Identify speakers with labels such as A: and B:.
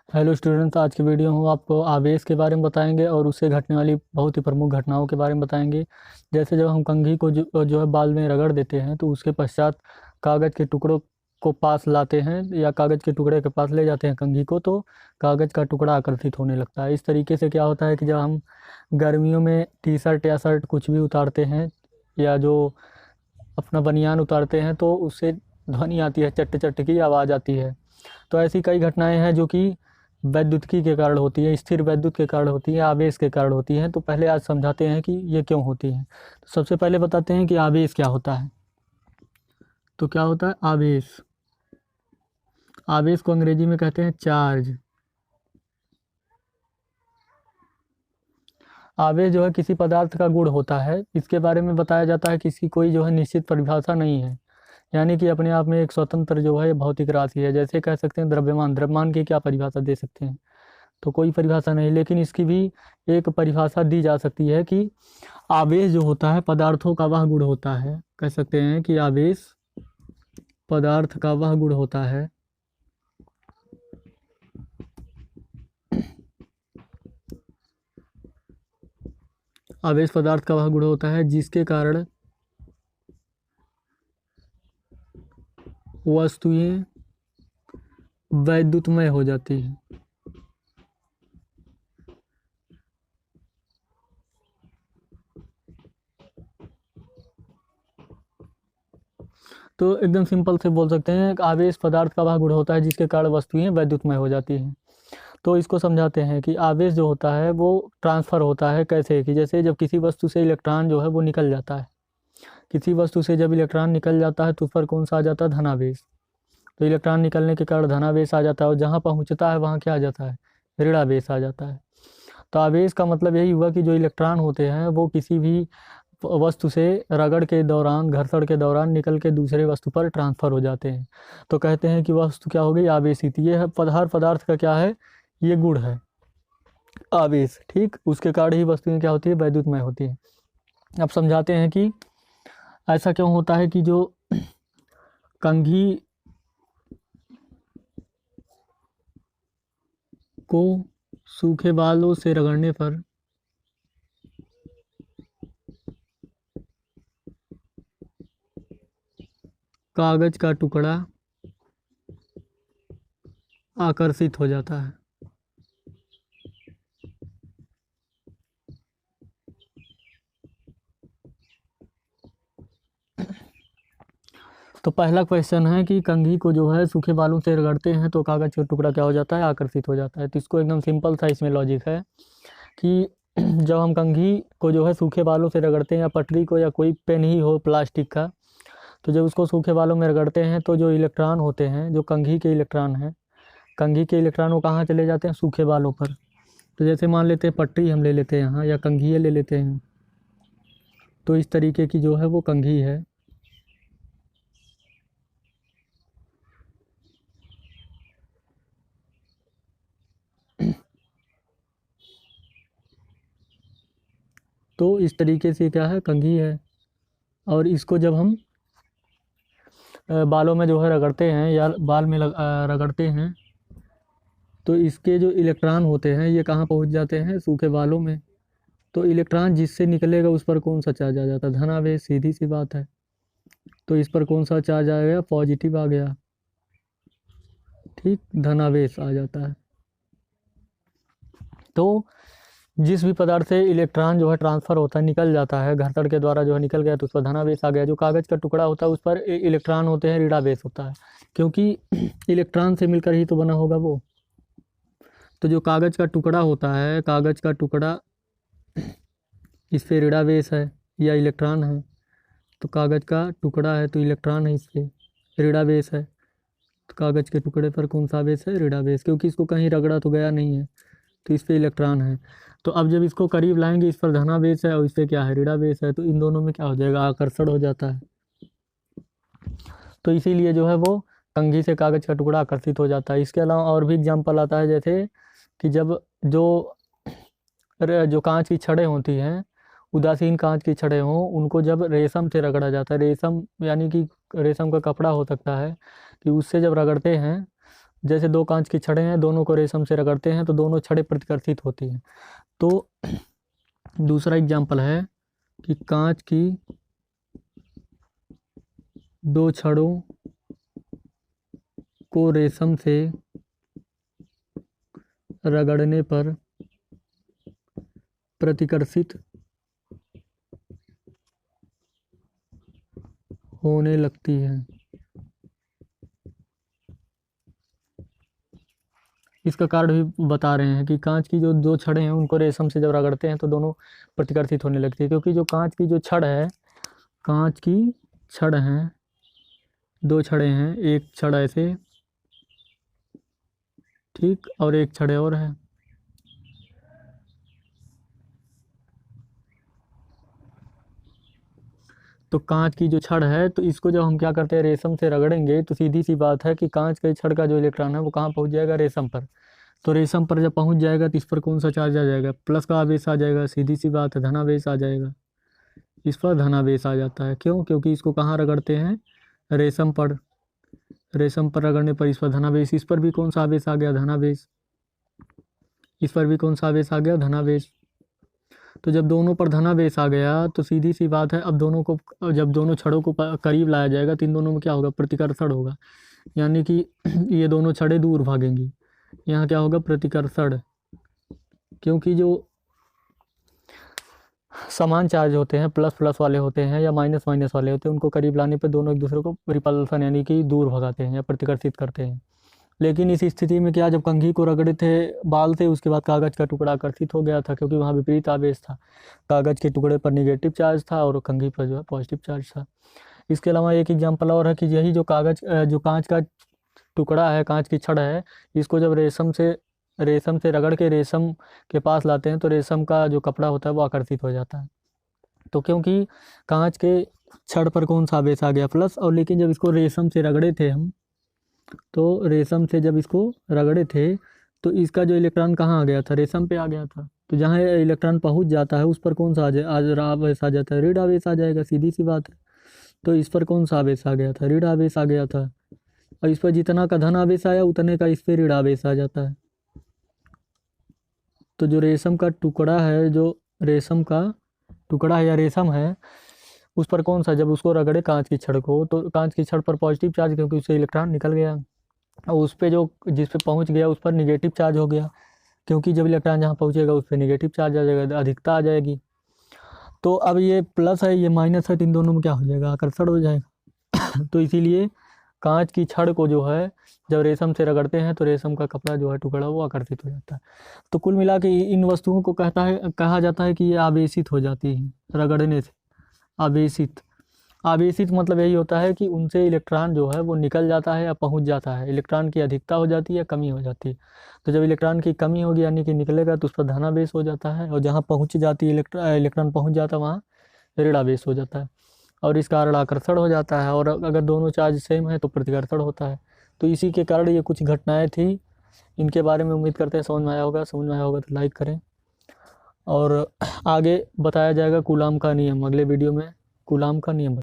A: Hello students, आज की video हम आपको आवेश के बारे में बताएंगे और उससे घटने वाली बहुत ही प्रमुख घटनाओं के बारे में बताएंगे। जैसे जब हम कंघी को जो है बाल में रगड़ देते हैं तो उसके पश्चात कागज़ के टुकड़ों को पास लाते हैं या कागज़ के टुकड़े के पास ले जाते हैं कंघी को, तो कागज़ का टुकड़ा आकर्षित होने लगता है। इस तरीके से क्या होता है कि जब हम गर्मियों में टी शर्ट या शर्ट कुछ भी उतारते हैं या जो अपना बनियान उतारते हैं तो उससे ध्वनि आती है, चट चट की आवाज़ आती है। तो ऐसी कई घटनाएं हैं जो कि वैद्युतिकी के कारण होती है, स्थिर वैद्युत के कारण होती है, आवेश के कारण होती हैं। तो पहले आज समझाते हैं कि ये क्यों होती हैं। तो सबसे पहले बताते हैं कि आवेश क्या होता है। तो क्या होता है आवेश? आवेश को अंग्रेजी में कहते हैं चार्ज। आवेश जो है किसी पदार्थ का गुण होता है। इसके बारे में बताया जाता है कि इसकी कोई जो है निश्चित परिभाषा नहीं है, यानी कि अपने आप में एक स्वतंत्र जो है भौतिक राशि है। जैसे कह सकते हैं द्रव्यमान, द्रव्यमान की क्या परिभाषा दे सकते हैं? तो कोई परिभाषा नहीं, लेकिन इसकी भी एक परिभाषा दी जा सकती है कि आवेश जो होता है पदार्थों का वह गुण होता है। कह सकते हैं कि आवेश पदार्थ का वह गुण होता है आवेश पदार्थ का वह गुण होता है जिसके कारण वस्तुएं वैद्युतमय हो जाती हैं। तो एकदम सिंपल से बोल सकते हैं कि आवेश पदार्थ का वह गुण होता है जिसके कारण वस्तुएं वैद्युतमय हो जाती हैं। तो इसको समझाते हैं कि आवेश जो होता है वो ट्रांसफ़र होता है। कैसे? कि जैसे जब किसी वस्तु से इलेक्ट्रॉन जो है वो निकल जाता है, किसी वस्तु से जब इलेक्ट्रॉन निकल जाता है तो उस पर कौन सा आ जाता है? धनावेश। तो इलेक्ट्रॉन निकलने के कारण धनावेश आ जाता है और जहाँ पहुँचता है वहाँ क्या आ जाता है? ऋणावेश आ जाता है। तो आवेश का मतलब यही हुआ कि जो इलेक्ट्रॉन होते हैं वो किसी भी वस्तु से रगड़ के दौरान, घर्षण के दौरान निकल के दूसरे वस्तु पर ट्रांसफ़र हो जाते हैं। तो कहते हैं कि वस्तु क्या हो गई? आवेशित। ये है हर पदार्थ का क्या है? ये गुण है आवेश। ठीक, उसके कारण ही वस्तुएं क्या होती है? वैद्युतमय होती है। अब समझाते हैं कि ऐसा क्यों होता है कि जो कंघी को सूखे बालों से रगड़ने पर कागज का टुकड़ा आकर्षित हो जाता है। तो पहला क्वेश्चन है कि कंघी को जो है सूखे बालों से रगड़ते हैं तो कागज का टुकड़ा क्या हो जाता है? आकर्षित हो जाता है। तो इसको एकदम सिंपल सा इसमें लॉजिक है कि जब हम कंघी को जो है सूखे बालों से रगड़ते हैं या पटरी को या कोई पेन ही हो प्लास्टिक का, तो जब उसको सूखे बालों में रगड़ते हैं तो जो इलेक्ट्रॉन होते हैं, जो कंघी के इलेक्ट्रॉन हैं, कंघी के इलेक्ट्रॉन वो कहाँ चले जाते हैं? सूखे बालों पर। तो जैसे मान लेते हैं पटरी हम ले लेते हैं यहाँ, या कंघी ले लेते हैं, तो इस तरीके की जो है वो कंघी है। तो इस तरीके से क्या है? कंघी है। और इसको जब हम बालों में जो है रगड़ते हैं या बाल में रगड़ते हैं तो इसके जो इलेक्ट्रॉन होते हैं ये कहाँ पहुँच जाते हैं? सूखे बालों में। तो इलेक्ट्रॉन जिससे निकलेगा उस पर कौन सा चार्ज आ जाता है? धनावेश। सीधी सी बात है। तो इस पर कौन सा चार्ज आ गया? पॉजिटिव आ गया। ठीक, धनावेश आ जाता है। तो जिस भी पदार्थ से इलेक्ट्रॉन जो है ट्रांसफ़र होता है, निकल जाता है, घर्षण के द्वारा जो है निकल गया तो उस पर धनावेश आ गया। जो कागज़ का टुकड़ा होता है उस पर इलेक्ट्रॉन होते हैं, ऋणावेश होता है, क्योंकि इलेक्ट्रॉन से मिलकर ही तो बना होगा वो। तो जो कागज़ का टुकड़ा होता है, कागज़ का टुकड़ा, इस पर ऋणावेश है या इलेक्ट्रॉन है। तो कागज़ का टुकड़ा है तो इलेक्ट्रॉन है, इस पर ऋणावेश है। तो कागज़ के टुकड़े पर कौन सा आवेश है? ऋणावेश, क्योंकि इसको कहीं रगड़ा तो गया नहीं है, तो इस पे इलेक्ट्रॉन है। तो अब जब इसको करीब लाएंगे, इस पर धनावेश है और इस पे क्या है? ऋणावेश है, तो इन दोनों में क्या हो जाएगा? आकर्षण हो जाता है। तो इसीलिए जो है वो कंघी से कागज़ का टुकड़ा आकर्षित हो जाता है। इसके अलावा और भी एग्जाम्पल आता है, जैसे कि जब जो कांच की छड़ें होती हैं, उदासीन कांच की छड़ें हों, उनको जब रेशम से रगड़ा जाता है, रेशम यानी कि रेशम का कपड़ा हो सकता है, कि उससे जब रगड़ते हैं जैसे दो कांच की छड़ें हैं, दोनों को रेशम से रगड़ते हैं तो दोनों छड़ें प्रतिकर्षित होती हैं। तो दूसरा एग्जाम्पल है कि कांच की दो छड़ों को रेशम से रगड़ने पर प्रतिकर्षित होने लगती है। इसका कारण भी बता रहे हैं कि कांच की जो दो छड़ें हैं उनको रेशम से जब रगड़ते हैं तो दोनों प्रतिकर्षित होने लगती है, क्योंकि जो कांच की जो छड़ है, कांच की छड़ हैं, दो छड़ें हैं, एक छड़ ऐसे, ठीक, और एक छड़ और है। तो कांच की जो छड़ है, तो इसको जब हम क्या करते हैं, रेशम से रगड़ेंगे तो सीधी सी बात है कि कांच के छड़ का जो इलेक्ट्रॉन है वो कहाँ पहुंच जाएगा, रेशम पर। तो रेशम पर जब पहुंच जाएगा तो इस पर कौन सा चार्ज आ जाएगा, प्लस का आवेश आ जाएगा, सीधी सी बात है, धनावेश आ जाएगा। इस पर धनावेश आ जाता है। क्यों? क्योंकि इसको कहाँ रगड़ते हैं, रेशम पर। रेशम पर रगड़ने पर इस पर धनावेश, इस पर भी कौन सा आवेश आ गया, धनावेश। इस पर भी कौन सा आवेश आ गया, धनावेश। तो जब दोनों पर धनावेश आ गया तो सीधी सी बात है, अब दोनों को, जब दोनों छड़ों को करीब लाया जाएगा तो इन दोनों में क्या होगा, प्रतिकर्षण होगा, यानी कि ये दोनों छड़ें दूर भागेंगी। यहाँ क्या होगा, प्रतिकर्षण। क्योंकि जो समान चार्ज होते हैं, प्लस प्लस वाले होते हैं या माइनस माइनस वाले होते हैं, उनको करीब लाने पर दोनों एक दूसरे को रिपल्सन यानी कि दूर भगाते हैं या प्रतिकर्षित करते हैं। लेकिन इस स्थिति में क्या, जब कंघी को रगड़े थे बाल से, उसके बाद कागज़ का टुकड़ा आकर्षित हो गया था, क्योंकि वहाँ विपरीत आवेश था। कागज़ के टुकड़े पर निगेटिव चार्ज था और कंघी पर जो है पॉजिटिव चार्ज था। इसके अलावा एक एग्जाम्पल और है कि यही जो जो कांच का टुकड़ा है, कांच की छड़ है, इसको जब रेशम से रगड़ के रेशम के पास लाते हैं तो रेशम का जो कपड़ा होता है वो आकर्षित हो जाता है। तो क्योंकि कांच के छड़ पर कौन सा आवेश आ गया, प्लस, और लेकिन जब इसको रेशम से रगड़े थे हम, तो रेशम से जब इसको रगड़े थे तो इसका जो इलेक्ट्रॉन कहाँ आ गया था, रेशम पे आ गया था। तो जहाँ इलेक्ट्रॉन पहुँच जाता है उस पर कौन सा आवेश आ जाता है, ऋण आवेश आ जाएगा, सीधी सी बात है। तो इस पर कौन सा आवेश आ गया था, ऋण आवेश आ गया था। और इस पर जितना का धन आवेश आया उतने का इस पर ऋण आवेश आ जाता है। तो जो रेशम का टुकड़ा है, जो रेशम का टुकड़ा है या रेशम है, उस पर कौन सा, जब उसको रगड़े कांच की छड़ को, तो कांच की छड़ पर पॉजिटिव चार्ज, क्योंकि उससे इलेक्ट्रॉन निकल गया, और उस पर जो जिस पे पहुंच गया उस पर निगेटिव चार्ज हो गया, क्योंकि जब इलेक्ट्रॉन जहाँ पहुंचेगा उस पर निगेटिव चार्ज आ जाएगा, अधिकता आ जाएगी। तो अब ये प्लस है, ये माइनस है, तो इन दोनों में क्या हो जाएगा, आकर्षण हो जाएगा। तो इसीलिए कांच की छड़ को जो है जब रेशम से रगड़ते हैं तो रेशम का कपड़ा जो है, टुकड़ा, वो आकर्षित हो जाता है। तो कुल मिला के इन वस्तुओं को कहा जाता है कि ये आवेशित हो जाती हैं रगड़ने से। आवेशित, आवेशित मतलब यही होता है कि उनसे इलेक्ट्रॉन जो है वो निकल जाता है या पहुंच जाता है, इलेक्ट्रॉन की अधिकता हो जाती है या कमी हो जाती है। तो जब इलेक्ट्रॉन की कमी होगी यानी कि निकलेगा तो उस पर धनावेश हो जाता है, और जहाँ पहुंच जाती है इलेक्ट्रॉन पहुंच जाता है वहाँ ऋणावेश हो जाता है, और इस कारण आकर्षण हो जाता है। और अगर दोनों चार्ज सेम है तो प्रतिकर्षण होता है। तो इसी के कारण ये कुछ घटनाएं थी, इनके बारे में उम्मीद करते हैं समझ में आया होगा। समझ में आया होगा तो लाइक करें, और आगे बताया जाएगा कूलाम का नियम, अगले वीडियो में कूलाम का नियम।